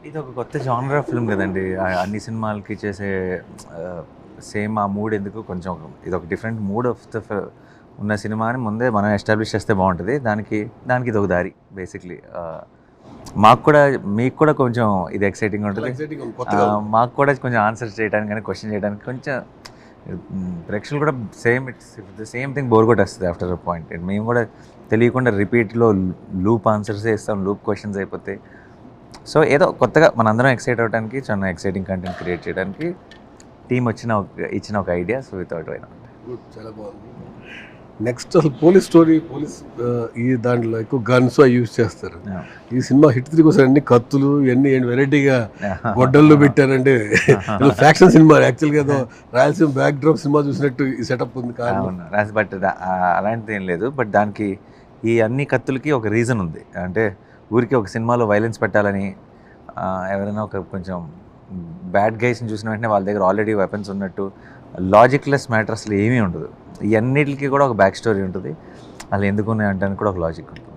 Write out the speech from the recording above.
ఇది ఒక కొత్త జానర్ ఆఫ్ ఫిల్మ్ కదండి. అన్ని సినిమాలకి చేసే సేమ్ ఆ మూడ్ ఎందుకు, కొంచెం ఇది ఒక డిఫరెంట్ మూడ్ ఆఫ్ ద ఉన్న సినిమాని ముందే మనం ఎస్టాబ్లిష్ చేస్తే బాగుంటుంది. దానికి దానికి ఇది ఒక దారి బేసిక్లీ. మాకు కూడా మీకు కూడా కొంచెం ఇది ఎక్సైటింగ్ ఉంటుంది. మాకు కూడా కొంచెం ఆన్సర్ చేయడానికి కానీ క్వశ్చన్ చేయడానికి కొంచెం ప్రేక్షకులు కూడా it's the same thing bore కొట్టేస్తుంది ఆఫ్టర్ అ పాయింట్. మేము కూడా తెలియకుండా రిపీట్లో లూప్ ఆన్సర్సే ఇస్తాం, లూప్ క్వశ్చన్స్ అయిపోతాయి. సో ఏదో కొత్తగా మనందరం ఎక్సైట్ అవ్వడానికి, చాలా ఎక్సైటింగ్ కంటెంట్ క్రియేట్ చేయడానికి టీం ఇచ్చిన ఒక ఐడియా. సో వితౌట్ అయినా చాలా బాగుంది. నెక్స్ట్ అసలు పోలీస్ స్టోరీ, ఈ దాంట్లో ఎక్కువ గన్స్ అవి యూజ్ చేస్తారు. ఈ సినిమా హిట్ 3 కోసం అన్ని కత్తులు ఇవన్నీ వెరైటీగా గొడ్డల్లో పెట్టారంటే ఫ్యాక్షన్ సినిమా యాక్చువల్గా ఏదో రాయలసీమ బ్యాక్ డ్రాప్ సినిమా చూసినట్టు ఈ సెటప్ ఉంది. బట్ అలాంటిది ఏం లేదు. బట్ దానికి ఈ అన్ని కత్తులకి ఒక రీజన్ ఉంది. అంటే ఊరికి ఒక సినిమాలో వైలెన్స్ పెట్టాలని, ఎవరైనా ఒక కొంచెం బ్యాడ్ గైస్ని చూసిన వెంటనే వాళ్ళ దగ్గర ఆల్రెడీ వెపన్స్ ఉన్నట్టు లాజిక్లెస్ మ్యాటర్ అసలు ఏమీ ఉండదు. ఇవన్నిటికీ కూడా ఒక బ్యాక్ స్టోరీ ఉంటుంది. అలా ఎందుకు ఉన్నాయంటానికి కూడా ఒక లాజిక్ ఉంటుంది.